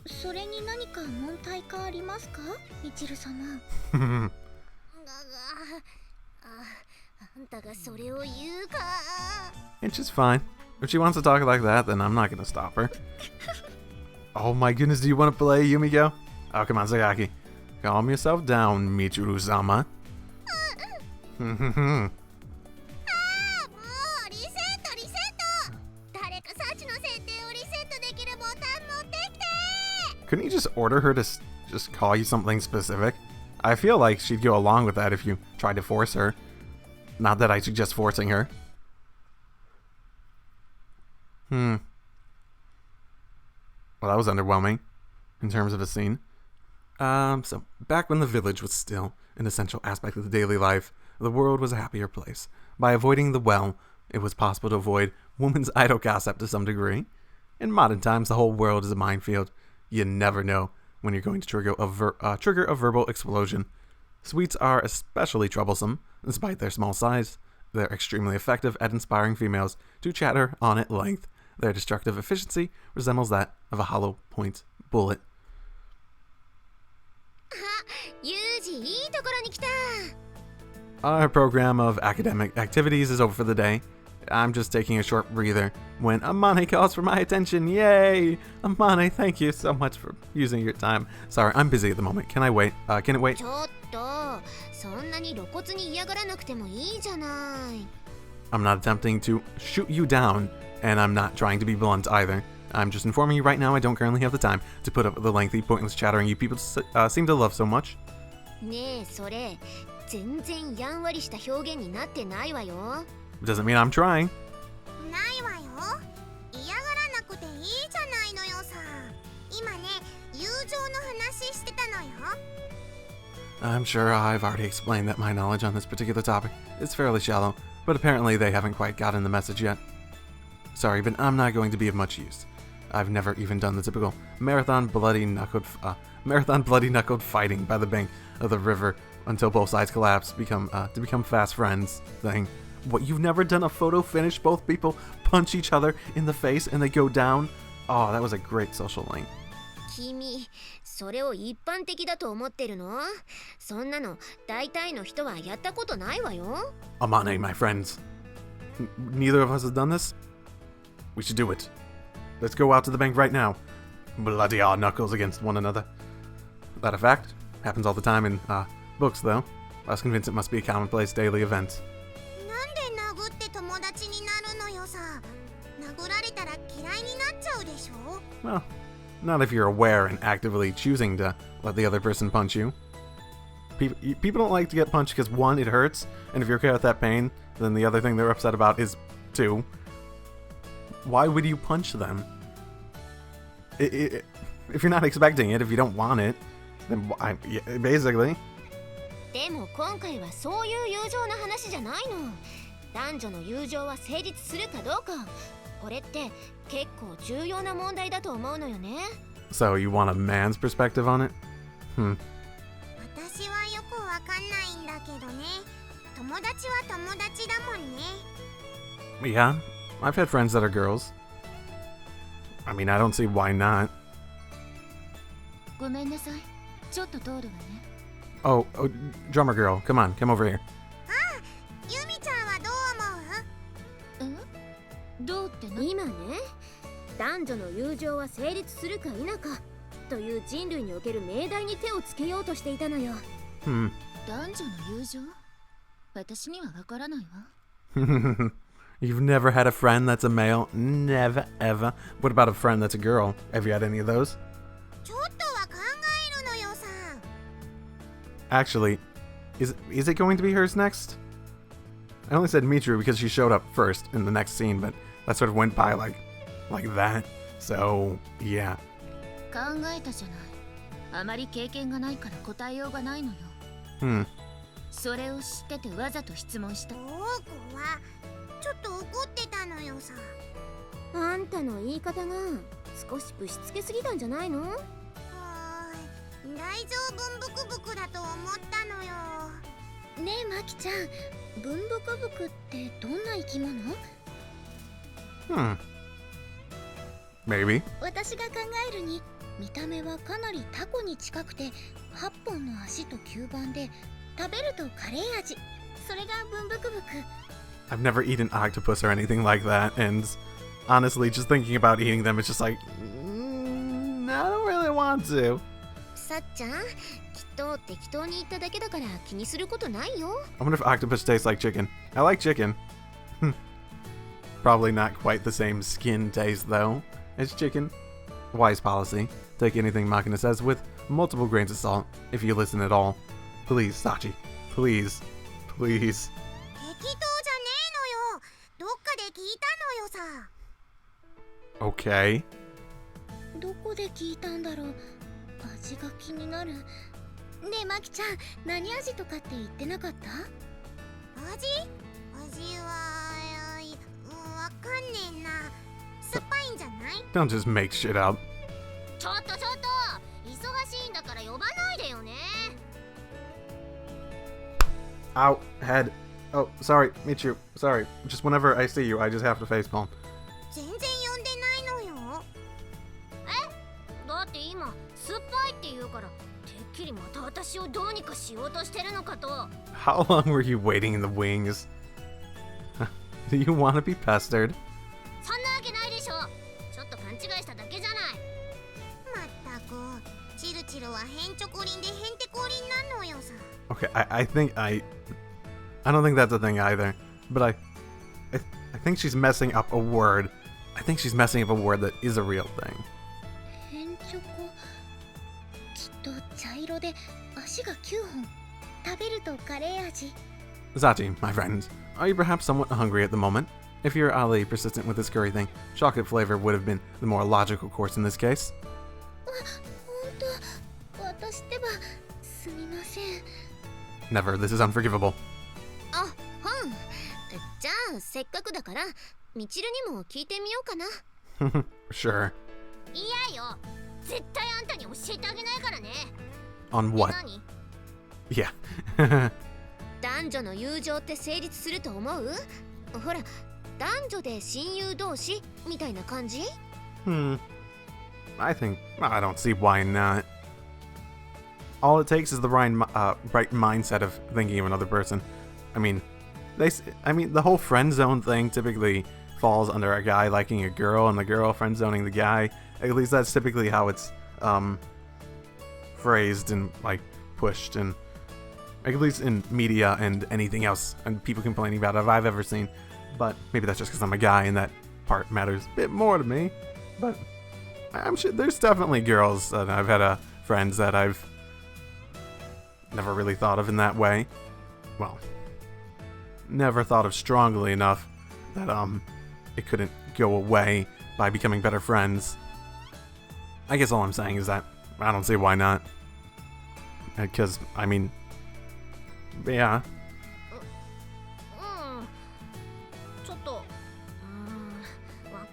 それに何か問題かありますか、みちる様。あんたがそれを言うか。 And she's fine. If she wants to talk like that, then I'm not gonna stop her. Oh my goodness, do you want to play, Yumiko? Oh, come on, Sagaki. Calm yourself down, Michiru-sama. もうリセットリセット。誰かサチの設定をリセットできるボタン持ってきて。 Couldn't you just order her to just call you something specific? I feel like she'd go along with that if you tried to force her. Not that I suggest forcing her. Well, that was underwhelming in terms of a scene. So back when the village was still an essential aspect of the daily life, the world was a happier place. By avoiding the well, it was possible to avoid woman's idle gossip to some degree. In modern times, the whole world is a minefield. You never know when you're going to trigger a verbal explosion. Sweets are especially troublesome. Despite their small size, they're extremely effective at inspiring females to chatter on at length. Their destructive efficiency resembles that of a hollow point bullet. ユージいいところに来た。 Our program of academic activities is over for the day. I'm just taking a short breather when Amane calls for my attention. Yay! Amane, thank you so much for using your time. Sorry, I'm busy at the moment. Can I wait? Can it wait? ちょっとそんなに露骨に嫌がらなくてもいいじゃない。 I'm not attempting to shoot you down, and I'm not trying to be blunt either. I'm just informing you right now I don't currently have the time to put up with the lengthy, pointless chattering you people seem to love so much. ねえそれ全然やんわりした表現になってないわよ。 Doesn't mean I'm trying. ないわよ。嫌がらなくていいじゃないのよさ。今ね友情の話してたのよ。 I'm sure I've already explained that my knowledge on this particular topic is fairly shallow, but apparently they haven't quite gotten the message yet. Sorry, but I'm not going to be of much use. I've never even done the typical marathon bloody-knuckled fighting by the bank of the river until both sides collapse to become fast friends thing. What, you've never done a photo finish? Both people punch each other in the face and they go down? Oh, that was a great social link. 君それを一般的だと思ってるの？そんなの大体の人はやったことないわよ。 Amane, my friends. Neither of us has done this? We should do it. Let's go out to the bank right now. Bloody our knuckles against one another. That a fact? Happens all the time in, books though. I was convinced it must be a commonplace daily event. なんで殴って友達になるのよさ。殴られたら嫌いになっちゃうでしょ。 Well, not if you're aware and actively choosing to let the other person punch you. People don't like to get punched because, one, it hurts, and if you're okay with that pain, then the other thing they're upset about is, two, why would you punch them? If you're not expecting it, if you don't want it, then basically. でも今回はそういう友情の話じゃないの。男女の友情は成立するかどうか。これって結構重要な問題だと思うのよね。 So you want a man's perspective on it? 私はよくわかんないんだけどね。友達は友達だもんね。 Yeah, I've had friends that are girls. I mean, I don't see why not. ごめんなさい。ちょっと通るわね。Oh, drummer girl, come on, come over here. ユミちゃんはどう思う？どうって今ね、男女の友情は成立するか否かという人類における命題に手をつけようとしていたのよ。男女の友情？私にはわからないわ。You've never had a friend that's a male? Never, ever. What about a friend that's a girl? Have you had any of those? ちょっとは考えるのよさ。 Actually, is it going to be hers next? I only said Mitru because she showed up first in the next scene, but that sort of went by like that. So, yeah. 考えたじゃない。あまり経験がないから答えようがないのよ。Hmm. それを知っててわざと質問した。僕はちょっと怒ってたのよさ。あんたの言い方が少しぶしつけすぎたんじゃないの？大丈夫ブクブクだと思ったのよ。ねえマキちゃん、ブンブクブクってどんな生き物？ Maybe. 私が考えるに、見た目はかなりタコに近くて8本の足と吸盤で、食べるとカレー味。それがブンブクブク。 I've never eaten octopus or anything like that, and honestly, just thinking about eating them, it's just like, I don't really want to. さっちゃん、きっと適当に言っただけだから気にすることないよ。 I wonder if octopus tastes like chicken. I like chicken. Probably not quite the same skin taste, though, as chicken. Wise policy. Take anything Machina says with multiple grains of salt, if you listen at all. Please, Sachi. Please. Please. 適当じゃねえのよ。どっかで聞いたのよさ。 Okay. どこで聞いたんだろう。味が気になる。ねえマキちゃん、何味とかって言ってなかった？味はわかんねえな。酸っぱいんじゃない？ Don't just make shit up. ちょっと忙しいんだから呼ばないでよね。 Ow. Head. Oh, sorry. Michu. Sorry. Just whenever I see you, I just have to facepalm. 全然呼んでないのよ。え？だって今酸っぱいって言うから、てっきりまた私をどうにかしようとしてるのかと。 How long were you waiting in the wings? Do you want to be pestered? そんなわけないでしょ。ちょっと勘違いしただけじゃない。まったく、チルチルはヘンチョコリンでヘンテコリンなのよさ。 Okay, I think I don't think that's a thing either. But I think she's messing up a word. I think she's messing up a word that is a real thing. ヘンチョコ。きっと茶色で足が9本。食べるとカレー味。 Sachi, my friend, are you perhaps somewhat hungry at the moment? If you're oddly persistent with this curry thing, chocolate flavor would have been the more logical course in this case. ほんと、私ってばすみません。 Never, this is unforgivable. あ、じゃあせっかくだからみちるにも聞いてみようかな。 Sure. いやよ、絶対あんたに教えてあげないからね。 On what? 何？ Yeah. 男女の友情って成立すると思う？ほら、男女で親友同士みたいな感じ？ I don't see why not. All it takes is the right mindset of thinking of another person. I mean, the whole friend zone thing typically falls under a guy liking a girl and the girl friend zoning the guy. At least that's typically how it's phrased and like pushed, and at least in media and anything else and people complaining about it I've ever seen. But maybe that's just because I'm a guy and that part matters a bit more to me. But I'm sure there's definitely girls that I've had friends that I've never really thought of in that way. Well, never thought of strongly enough that it couldn't go away by becoming better friends. I guess all I'm saying is that I don't see why not. Because, I mean, yeah. ちょっと、わ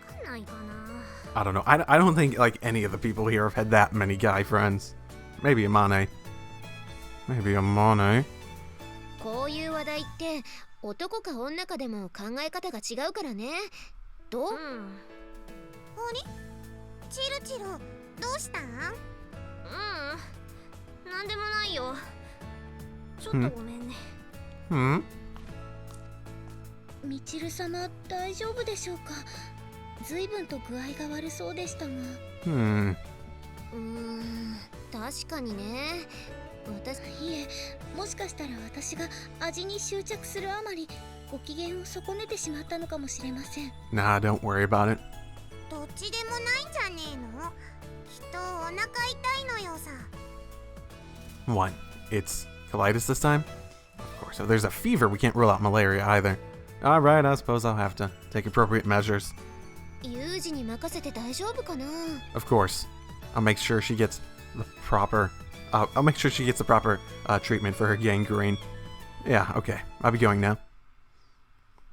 かんないかな。 I don't know. I don't think like any of the people here have had that many guy friends. Maybe Amane. Maybe Amane. こういう話題って男か女かでも考え方が違うからね。どう？あれ？チルチル、どうしたん？なんでもないよ。ちょっとごめんね。みちる様、大丈夫でしょうか？随分と具合が悪そうでしたが。確かにね。いえ、もしかしたら私が味に執着するあまりご機嫌を損ねてしまったのかもしれません。 Nah, don't worry about it. どっちでもないんじゃねえの？きっとお腹痛いのよさ。 What? It's colitis this time? Of course, if there's a fever, we can't rule out malaria either. Alright, I suppose I'll have to take appropriate measures. ユージに任せて大丈夫かな？ Of course. I'll make sure she gets the proper I'll make sure she gets the proper treatment for her gangrene. Yeah, okay. I'll be going now.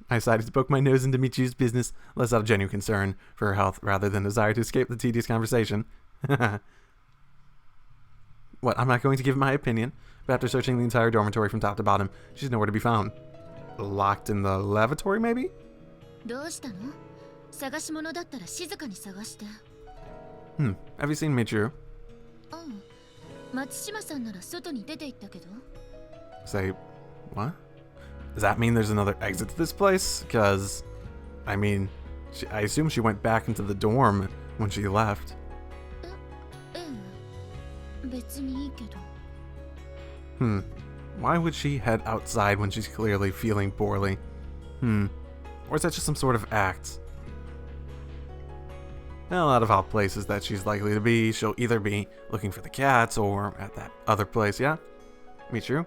I decided to poke my nose into Michiru's business, less out of genuine concern for her health rather than desire to escape the tedious conversation. What, I'm not going to give my opinion, but after searching the entire dormitory from top to bottom, she's nowhere to be found. Locked in the lavatory, maybe? どうしたの？探し物だったら静かに探して。Have you seen Michiru? うん。松島さんなら外に出て行ったけど。Say, what? Does that mean there's another exit to this place? Because, I mean, I assume she went back into the dorm when she left. 別にいいけど。Why would she head outside when she's clearly feeling poorly? Or is that just some sort of act? Well, out of all places that she's likely to be, she'll either be looking for the cats or at that other place, yeah? Michiru,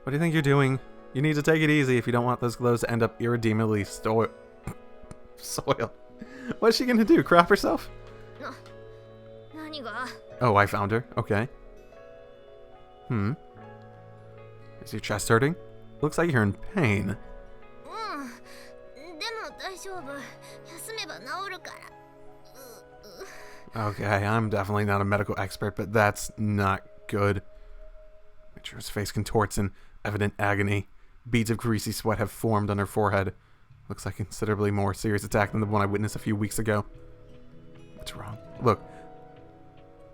what do you think you're doing? You need to take it easy if you don't want those clothes to end up irredeemably soiled. What's she gonna do, crap herself? 何が? Oh, I found her. Okay. Is your chest hurting? Looks like you're in pain. でも大丈夫。休めば治るから。Okay, I'm definitely not a medical expert, but that's not good. Michiru's face contorts in evident agony. Beads of greasy sweat have formed on her forehead. Looks like a considerably more serious attack than the one I witnessed a few weeks ago. What's wrong? Look,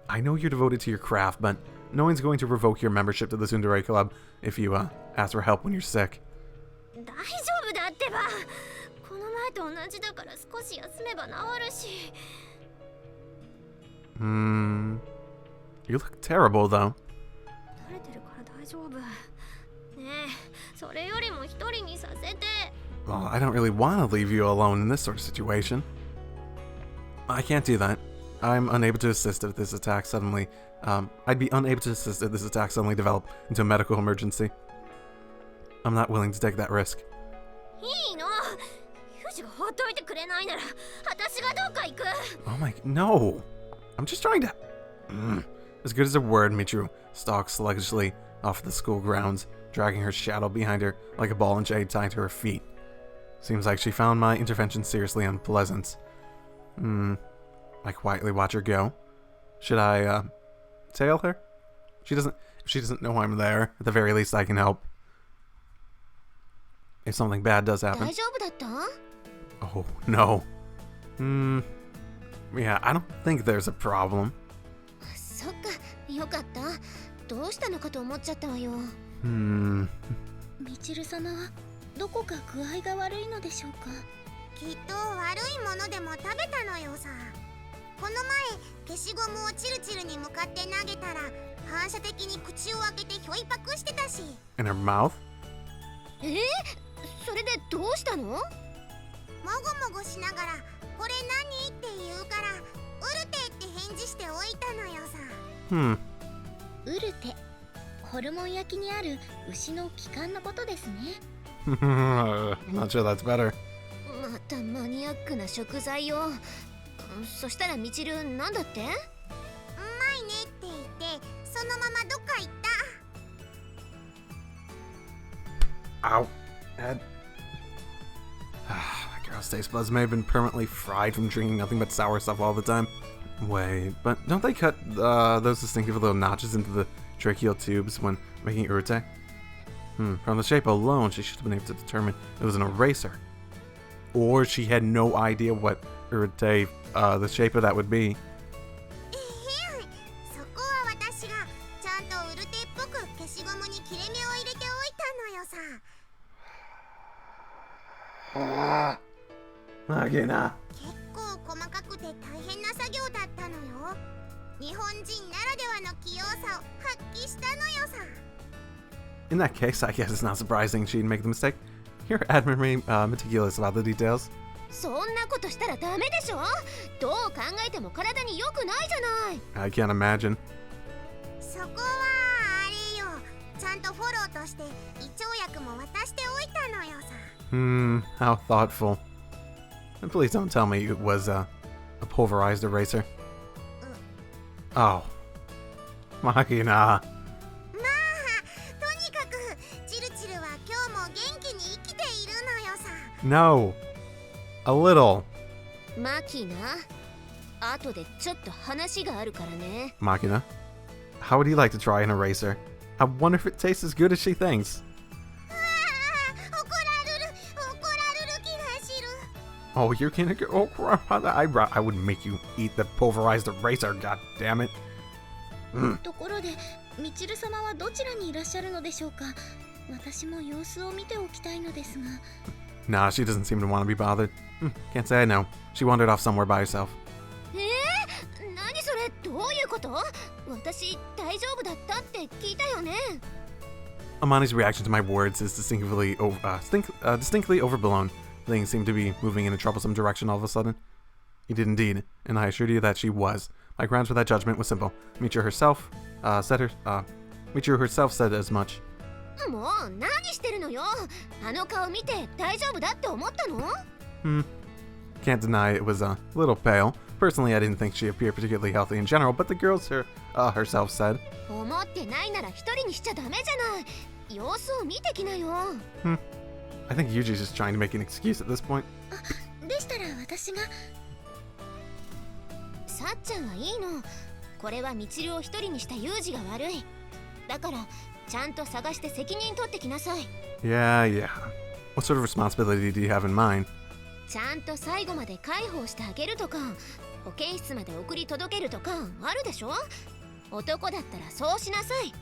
I know you're devoted to your craft, but no one's going to revoke your membership to the Tsundere Club if you ask for help when you're sick. 大丈夫だってば。この前と同じだから少し休めば治るし。You look terrible, though. 慣れてるから大丈夫。ねえ、それよりも一人にさせて。Well, I don't really want to leave you alone in this sort of situation. I can't do that. I'm unable to assist if this attack suddenly... I'd be unable to assist if this attack suddenly developed into a medical emergency. I'm not willing to take that risk. いいの。ユージが放っておいてくれないなら、私がどっか行く。Oh my... No! I'm just trying to... As good as a word, Michiru stalks sluggishly off the school grounds, dragging her shadow behind her like a ball and chain tied to her feet. Seems like she found my intervention seriously unpleasant. I quietly watch her go. Should I, tail her? If she doesn't know I'm there, at the very least I can help. If something bad does happen. 大丈夫だった? Oh, no. Yeah, I don't think there's a problem. そっか、よかった。どうしたのかと思っちゃったわよ。みちる様はどこか具合が悪いのでしょうか。きっと悪いものでも食べたのよさ。この前消しゴムをチルチルに向かって投げたら反射的に口を開けてひょいパクしてたし。In her mouth? それでどうしたの？もごもごしながらこれ何って言うからウルテって返事しておいたのよさ。ウルテ、ホルモン焼きにある牛の気管のことですね。Not sure that's better. またマニアックな食材を。そしたらみちるなんだって？うまいねって言ってそのままどっか行った。Ow. Head. That girl's taste buds may have been permanently fried from drinking nothing but sour stuff all the time. Wait, but don't they cut those distinctive little notches into the tracheal tubes when making urute? From the shape alone, she should have been able to determine it was an eraser. Or she had no idea what urute, the shape of that would be. そこは私がちゃんとウルテっぽく消しゴムに切れ目を入れておいたのよさ。Machina. 結構細かくて大変な作業だったのよ。日本人ならではの器用さを発揮したのよさ。In that case, I guess it's not surprising she'd make the mistake. You're admirably meticulous about the details. そんなことしたらダメでしょ。どう考えても体に良くないじゃない。I can't imagine. そこはあれよ。ちゃんとフォローとして胃腸薬も渡しておいたのよさ。How thoughtful. And please don't tell me it was a pulverized eraser. Oh. Machina. まあとにかくチルチルは今日も元気に生きているのよさ。 No. A little. マキナ、後でちょっと話があるからね。 Machina. How would you like to try an eraser? I wonder if it tastes as good as she thinks. ああ怒られる気がする。 Oh, you're gonna go. Oh, crap. I would make you eat the pulverized eraser, god damn it. ところでみちる様はどちらにいらっしゃるのでしょうか。私も様子を見ておきたいのですが。 Nah, she doesn't seem to want to be bothered. Can't say I know. She wandered off somewhere by herself. 何それ、どういうこと？私大丈夫だったって聞いたよね。 Amane's reaction to my words is distinctly overblown. Things seem to be moving in a troublesome direction all of a sudden. He did indeed, and I assured you that she was. My grounds for that judgment was simple. Michiru herself said as much. もう何してるのよ。あの顔見て大丈夫だって思ったの？ Can't deny it was a little pale. Personally, I didn't think she appeared particularly healthy in general, but the girl herself said. 思ってないなら一人にしちゃダメじゃない。様子を見てきなよ。I think Yuji's just trying to make an excuse at this point. でしたら私が。さっちゃんはいいの。これはみちるを一人にしたユージが悪い。だからちゃんと探して責任取ってきなさい。 Yeah. What sort of responsibility do you have in mind? ちゃんと最後まで介抱してあげるとか、保健室まで送り届けるとかあるでしょ。男だったらそうしなさい。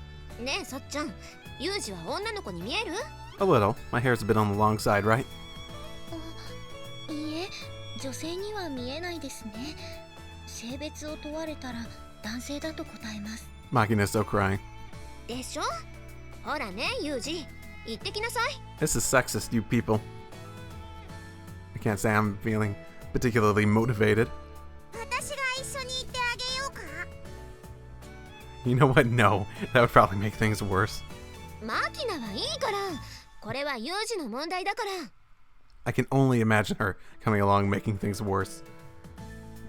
ねえさっちゃん、ユージは女の子に見える？ A little. My hair's a bit on the long side, right? いいえ、女性には見えないですね。性別を問われたら男性だと答えます。 Machina's still crying. でしょ。ほらねユージ、行ってきなさい。 This is sexist, you people. I can't say I'm feeling particularly motivated. 私が一緒に行ってあげようか。 You know what? No. That would probably make things worse. マキナはいいから。これはユージの問題だから。 I can only imagine her coming along making things worse.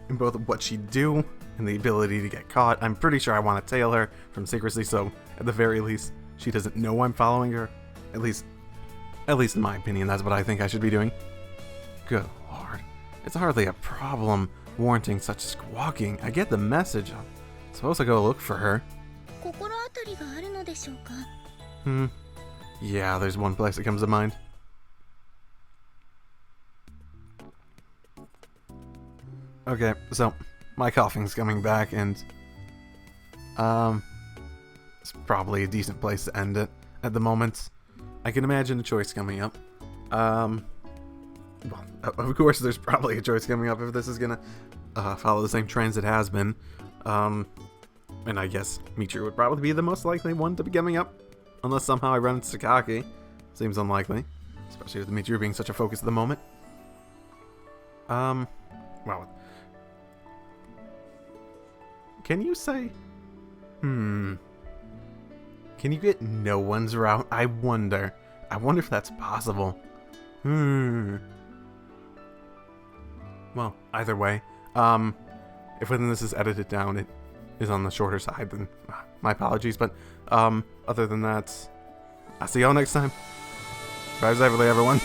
In both what she'd do and the ability to get caught, I'm pretty sure I want to tail her from secrecy, so at the very least, she doesn't know I'm following her. At least in my opinion, that's what I think I should be doing. Good lord. It's hardly a problem warranting such squawking. I get the message. I'm supposed to go look for her. 心当たりがあるのでしょうか。Yeah, there's one place that comes to mind. Okay, so my coughing's coming back, and it's probably a decent place to end it at the moment. I can imagine a choice coming up. Well, of course, there's probably a choice coming up if this is gonna follow the same trends it has been. And I guess Michiru would probably be the most likely one to be coming up, unless somehow I run into Sakaki. Seems unlikely, especially with Michiru being such a focus at the moment. Well, can you say? Can you get no one's route? I wonder if that's possible. Well, either way, if when this is edited down, it is on the shorter side, then my apologies. But other than that, I'll see y'all next time. Bye, everyone.